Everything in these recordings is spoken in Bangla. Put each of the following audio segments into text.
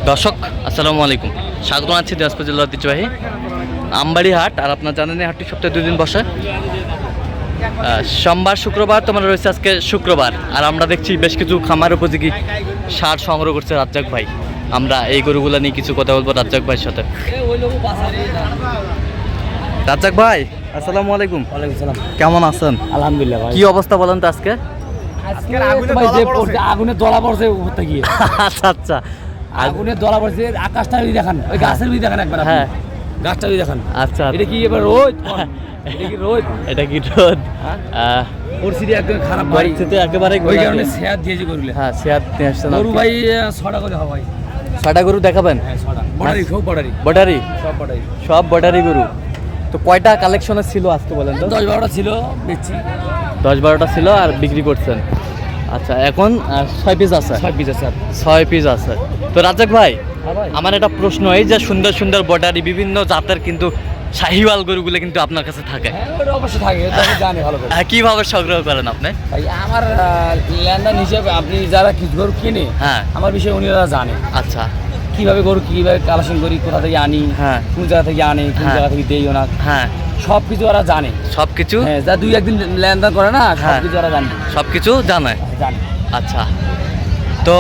দর্শক আসসালামু আলাইকুম, স্বাগত আছি দিনাজপুর জেলার ঐতিহ্যবাহী আমবাড়ি হাট। আর আপনার জানেন এই হাটটি সপ্তাহে 2 দিন বসে, সোমবার শুক্রবার। তোমার রয়েছে আজকে শুক্রবার। আর আমরা দেখছি বেশ কিছু খামার উপযোগী সার সংগ্রহ করছে রাজ্জাক ভাই। আমরা এই গরুগুলো নিয়ে কিছু কথা বলবো রাজ্জাক ভাইয়ের সাথে। রাজ্জাক ভাই আসসালামু আলাইকুম। ওয়ালাইকুম সালাম। কেমন আছেন? আলহামদুলিল্লাহ ভাই। কি অবস্থা বলেন তো আজকে? আগুনে দলা পড়ছে উপরটা গিয়ে। আচ্ছা আচ্ছা, আগুনে দলা পড়ছে, আকাশটা যদি দেখান, ওই গাছের যদি দেখান একবার। হ্যাঁ, গাছটা যদি দেখান। আচ্ছা, এটা কি এবার রোদ? এটা কি রোদ? এটা কি রোদ? পরিস্থিতি একদম খারাপ ভাই। পরিস্থিতি একেবারে ওই কারণে শেয়ার দিয়েছি গরুলে। হ্যাঁ, শেয়ার নিয়ে আসছেন গরু ভাই 6টা করে হবে ভাই। 6টা গরু দেখাবেন? হ্যাঁ 6টা। বর্ডারি, সব বর্ডারি। বর্ডারি? সব বর্ডারি। সব বর্ডারি গরু। তো কয়টা কালেকশনে ছিল আজকে বলেন তো? 10-12টা ছিল, বেচছি। 10-12টা ছিল আর বিক্রি করছেন। আচ্ছা, এখন 6 পিস আছে? 6 পিস আছে। 6 পিস আছে। তো রাজ্জাক ভাই, হ্যাঁ ভাই। আমার একটা প্রশ্ন, এই যে সুন্দর সুন্দর বর্ডারি বিভিন্ন জাতের কিন্তু শাহিওয়াল গরুগুলো কিন্তু আপনার কাছে থাকে, হ্যাঁ ওটা অবশ্যই থাকে, এটা আমি জানি ভালো করে। কিভাবে সংগ্রহ করেন আপনি? ভাই আমার ল্যান্ডার হিসেবে আপনি যারা গরু কিনে, হ্যাঁ, আমার বিষয়ে উনিরা জানে আচ্ছা, কিভাবে গরু কিভাবে কালেকশন করি, কোথা থেকে আনি, হ্যাঁ, কোন জায়গা থেকে আনি, কোন হ্যাঁ। জায়গা থেকে দেই না, হ্যাঁ, সব কিছু ওরা জানে। সব কিছু? হ্যাঁ, যা 2-1 দিন লেনদেন করে না, সব হ্যাঁ। কিছু ওরা জানে। সব কিছু জানে? জানে। আচ্ছা, তো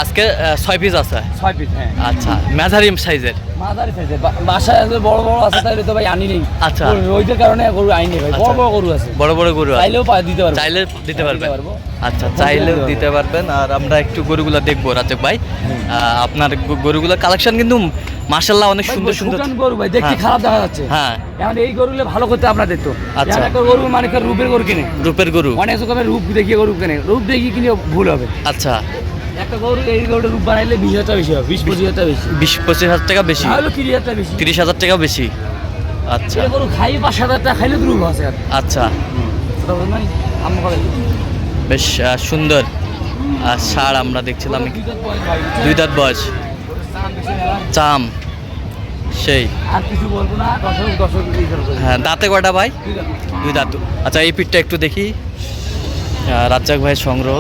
আজকে 6 পিস আছে? 6 পিস। হ্যাঁ। আচ্ছা, মেজারি সাইজের? মাঝারি সাইজের। বাসায় আসলে বড় বড় আছে, তাইলে তো ভাই আনি নেই। আচ্ছা, রোদের কারণে গরু আইনি ভাই। বড় বড় গরু আছে, বড় বড় গরু আছে, চাইলেও দিতে পারবো। চাইলে দিতে পারবেন? আচ্ছা, দিতে চাইলেও পারবো। দিতে পারবেন। আর আমরা একটু গরুগুলো দেখবো রাজ্জাক ভাই। আপনার গরুগুলো কালেকশন কিন্তু মাশাআল্লাহ অনেক সুন্দর সুন্দর গরু ভাই, দেখতে হ্যাঁ। খারাপ দেখা যাচ্ছে। হ্যাঁ, এখন এই গরুগুলো ভালো করতে আপনাদের তো। আচ্ছা। একটা গরু মানে রূপের গরু কিনে, রূপের গরু অনেক রকমের রূপ দেখিয়ে গরু কিনে, রূপ দেখিয়ে কিনে ভুল হবে। আচ্ছা, একটা গরু এই গরুটা রূপ বানাইলে 20,000 টাকা বেশি হবে, 20-25,000 টাকা বেশি, 20-25 হাজার টাকা বেশি, তাহলে 30,000 টাকা বেশি, 30,000 টাকা বেশি। আচ্ছা এই গরু খাই 5,000 টাকা খাইলে তো রূপ আছে। আচ্ছা, কথা বল নাই আম্মা করে বেশ সুন্দর সার আমরা দেখছিলাম। 2 দাঁত বয়স, চাম সেই। আর কিছু বলবো না, দর্শক হ্যাঁ, দাঁতে কয়টা ভাই? 2 দাঁত। আচ্ছা, এই পিঠটা একটু দেখি। রাজ্জাক ভাইয়ের সংগ্রহ।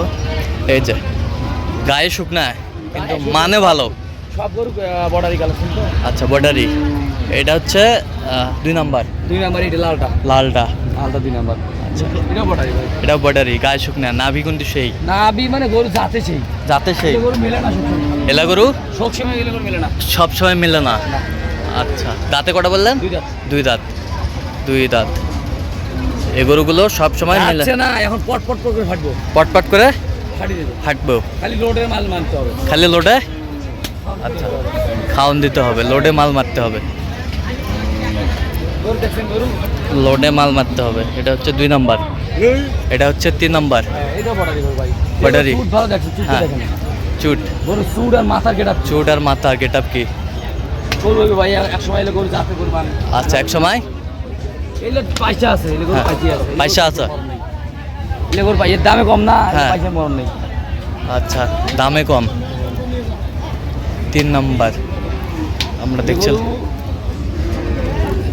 এই যে গায়ে শুকনা কিন্তু মানে ভালো। সব গরু বর্ডারি কালেকশন তো। আচ্ছা, বর্ডারি। এটা হচ্ছে 2 নাম্বার। 2 নাম্বার এটা লালটা। লালটা? লালটা 2 নাম্বার। আচ্ছা, এটা বর্ডারি ভাই। এটাও বর্ডারি, গায়ে শুকনা, নাভি কিন্তু সেই। নাভি মানে গরু জাতে সেই। যাতে সেই। এই গরু মেলে না সবসময়। এলা গরু সবসময় গেলে গরু মেলে না। সব সময় মিলে না? আচ্ছা, দাঁতে কটা বললেন? 2 দাঁত। 2 দাঁত। 2 দাঁত। এই গরুগুলো সব সময় মিলে আচ্ছা না, এখন পট করে ফাটবো। পটপট করে ফাটি দেবো। হাঁটবো? খালি রোডের মাল মানতে হবে। খালি লোডে? আচ্ছা, খাওয়ান দিতে হবে, লোডে মাল মারতে হবে। গরু দেখছেন গরু? লোডে মাল মারতে হবে। এটা হচ্ছে 2 নাম্বার, এটা হচ্ছে 3 নাম্বার। এটা বর্ডারি গরু ভাই। বর্ডারি? চুট ভালো দেখছেন, চুট হ্যাঁ। দেখেন। চুট? গরু চুট আর মাথার গেটআপ। চুট আর মাথা গেটআপ কি? গরু ভাই এক সময় এলে গরু জাতে গরু মানে। আচ্ছা, এক সময় এলে পয়সা আছে, এলে গরু হ্যাঁ, পয়সা আছে। পয়সা আছে। এলে গরু এর দামে কম না, হ্যাঁ। পয়সা মরণ নেই। আচ্ছা, দামে কম। 3 নাম্বার আমরা দেখছিলাম।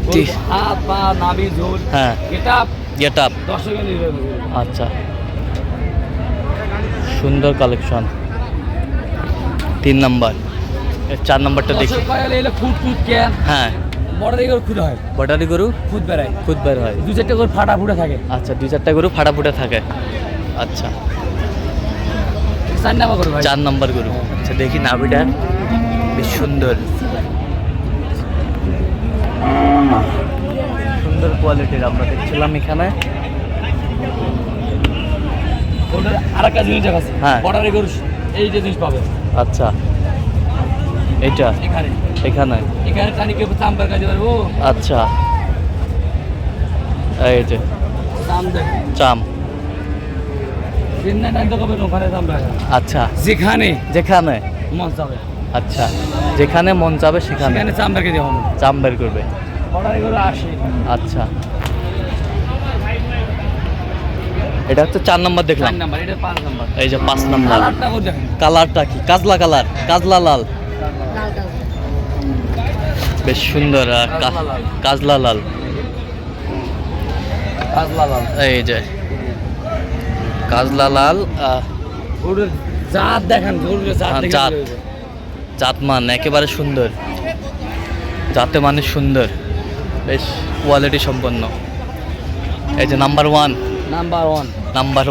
গরু হাত পা নাভি ঝোল, হ্যাঁ, গেটআপ গেটআপ। 10 টাকা নিয়ে যাবে। আচ্ছা, সুন্দর কালেকশন। 3 নাম্বার। 4 নাম্বারটা দেখি। এলে খুদ কেন? হ্যাঁ, বর্ডারি গরু খুদ হয়, বর্ডারি গরু খুদ বেড়ায়, খুদ বের হয়। 2-4টা গরু ফাটা ফুটে থাকে। আচ্ছা, 2-4টা গরু ফাটা ফুটে থাকে। আচ্ছা, 4 নাম্বার গরু ভাই। 4 নাম্বার গরু। আচ্ছা, দেখি নাভিটা বেশ সুন্দর, সুন্দর কোয়ালিটির আমরা দেখছিলাম এখানে। ওটার আরেকটা জিনিস আছে। হ্যাঁ। বর্ডারি গরু এই যে জিনিস পাবে। আচ্ছা, এইটা এখানে এখানে? এখানে কানিকে চাম্বার কাজে পারবো। আচ্ছা, এই যে চাম দেখ চাম। দিন না টাইম তো কবে ওখানে চাম্বার। আচ্ছা, যেখানে যেখানে মন যাবে, আচ্ছা, যেখানে মন যাবে সেখানে সেখানে চাম্বার কাজে হবে। চাম বের করবে। বর্ডারি গরু আসে। আচ্ছা, এটা হচ্ছে 4 নাম্বার দেখলাম। 4 নাম্বার, এটা 5 নাম্বার। এই যে 5 নাম্বার। কালারটা গরু দেখেন। কালারটা কি? কাজলা কালার? কাজলা লাল? বেশ সুন্দর। কাজলা লাল। কাজলা লাল। এই যে কাজলা লাল। গরুর জাত দেখেন গরুর জাত হ্যাঁ, দেখে জাত। বুঝা যাবে। জাতমান একেবারে সুন্দর, জাতে মানে সুন্দর, বেশ কোয়ালিটি সম্পন্ন। এই যে number one, number 1 number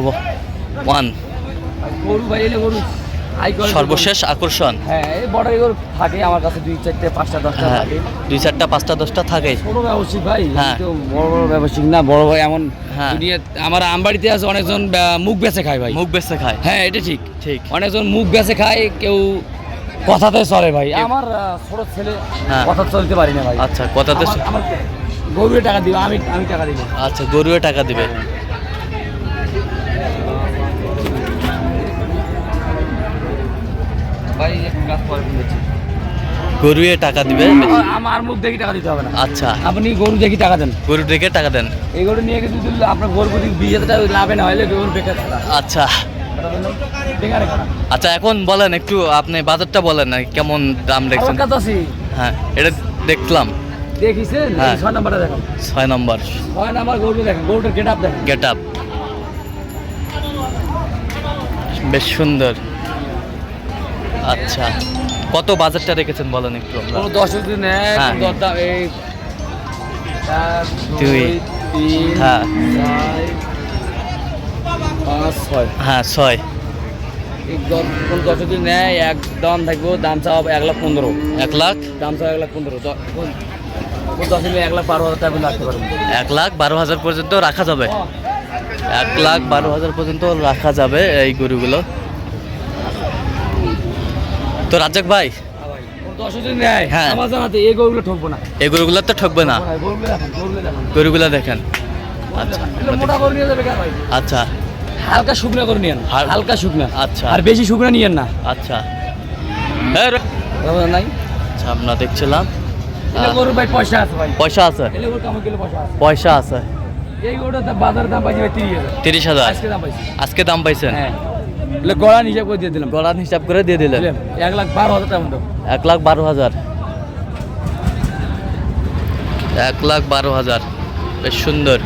one, গরু ভাই এলে গরু হাই কোয়ালিটি সর্বশেষ আকর্ষণ। হ্যাঁ এই বড় গরু থাকে আমার কাছে 2 4টে 5টা 10টা হ্যাঁ, থাকে 2 4টা 5টা 10টা থাকে। ছোট ব্যবসায়িক ভাই হ্যাঁ। তো বড় বড় ব্যবসায়িক না, বড় ভাই এমন হ্যাঁ। দুনিয়া আমার আমবাড়িতে আছে অনেকজন মুখ বেচে খায় ভাই। মুখ বেঁচে খায়। হ্যাঁ এটা ঠিক, ঠিক। অনেকজন মুখ বেচে খায়, কেউ কথাতে চলে ভাই। আমার ছোট ছেলে হ্যাঁ। কথা চলতে পারি না ভাই। আচ্ছা, কথাতে আমার গরুরে টাকা দিবে, আমি আমি টাকা দিব। আচ্ছা, গরুয়ে টাকা দিবে। ভাই কাজ পরে বলেছি, গরুয়ে টাকা দিবে। আমার মুখ দেখি টাকা দিতে হবে না। আচ্ছা, আপনি গরু দেখি টাকা দেন। গরু দেখে টাকা দেন। এই গরু নিয়ে গেছে যদি আপনার গরু প্রতি 20,000 টাকা লাভে না হলে গরু বেকার ছাড়া। আচ্ছা বেকারে খারাপ। আচ্ছা, এখন বলেন একটু আপনি বাজারটা বলেন না, কেমন দাম দেখছেন? আমার কাছে আছি, হ্যাঁ, এটা দেখলাম। দেখিছেন? হ্যাঁ। 6 নাম্বারটা দেখেন। 6 নম্বর 6 নাম্বার গরু দেখেন, গরুটার গেট আপ দেখেন। গেট আপ বেশ সুন্দর। আচ্ছা, কত বাজারটা রেখেছেন বলেন একটু আমরা। কোনো 10 যদি নেয়, হ্যাঁ। কোনো দরদাম এই 1 দুই, 2 3 হ্যাঁ। 4 5 6 হ্যাঁ, 6। একদম কোন 10 যদি নেয় একদম থাকবো, দাম চাও 1,15,000, 1 লাখ, দাম চাও 1,15,000। কোন 10 নিলে 1,12,000 টাকা রাখতে পারবেন। 1,12,000 পর্যন্ত রাখা যাবে। 1,12,000 পর্যন্ত রাখা যাবে এই গরুগুলো। তো রাজ্জাক ভাই, কোন 10 যদি নেয়, হ্যাঁ। আমার জানাতে এই গরুগুলো ঠকবো না। এই গরুগুলো তো ঠকবে না। গরুগুলো দেখেন, গরুগুলো দেখেন। গরুগুলো দেখেন। আচ্ছা, এগুলো মোটা করে নিয়ে যাবে কেন ভাই? আচ্ছা, হালকা শুকনা করে নিয়েন, হালকা শুকনা। আচ্ছা। আর বেশি শুকনা নিয়েন না। আচ্ছা। বুঝলেন নাই? আচ্ছা, আমরা দেখছিলাম। এলে গরুর ভাই পয়সা আছে ভাই। পয়সা আছে, এলে গরু কামড় গেলে পয়সা আছে। পয়সা আছে। এই গরুটার বাজারের দাম পাইছে ভাই 30,000। 30,000 আজকে দাম পাইছে। আজকে দাম পাইছেন? হ্যাঁ। এলে গড়া হিসাব করে দিয়ে দিলাম। গড়ান হিসাব করে দিয়ে দিলেন। 1,12,000 টাকা মতো। 1,12,000। 1,12,000 বেশ সুন্দর।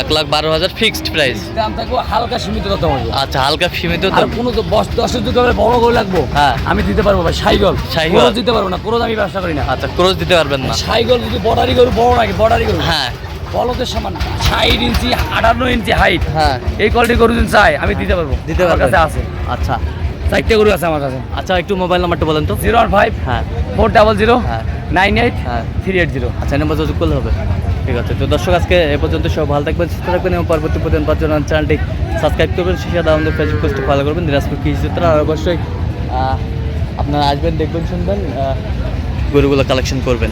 1,12,000 ফিক্সড প্রাইস। দাম থাকবো হালকা সীমিত কথা বলবো। আচ্ছা, হালকা সীমিত তো। আর কোনো তো 10 যদি করে বড় গরু লাগবো, হ্যাঁ। আমি দিতে পারবো ভাই। সাইগল সাইগল। ক্রস দিতে পারবো না, ক্রস আমি ব্যবসা করি না। আচ্ছা, ক্রস দিতে পারবেন না। সাইগল যদি বর্ডারি গরু বড় লাগে, বর্ডারি গরু হ্যাঁ, বলদের সমান 60 ইঞ্চি 58 ইঞ্চি হাইট, হ্যাঁ, এই কোয়ালিটি গরু যদি চাই আমি দিতে পারবো। দিতে আমার পারবেন। কাছে আছে, আচ্ছা 4টে গরু আছে আমার কাছে। আচ্ছা, একটু মোবাইল নাম্বারটা বলেন তো। 015 হ্যাঁ, 400 হ্যাঁ, 98 হ্যাঁ। 380। আচ্ছা, এই নাম্বার যোগাযোগ করলে হবে। ঠিক আছে, তো দর্শক আজকে এ পর্যন্ত সব ভালো থাকবেন, সুস্থ থাকবেন এবং পরবর্তী প্রতিদিন পাওয়ার জন্য চ্যানেলটি সাবস্ক্রাইব করবেন, সেই সাথে আমাদের ফেসবুক পেজটি ফলো করবেন, দিনাজপুর কৃষি চিত্র। আর অবশ্যই আপনারা আসবেন, দেখবেন, শুনবেন, গরুগুলো কালেকশন করবেন।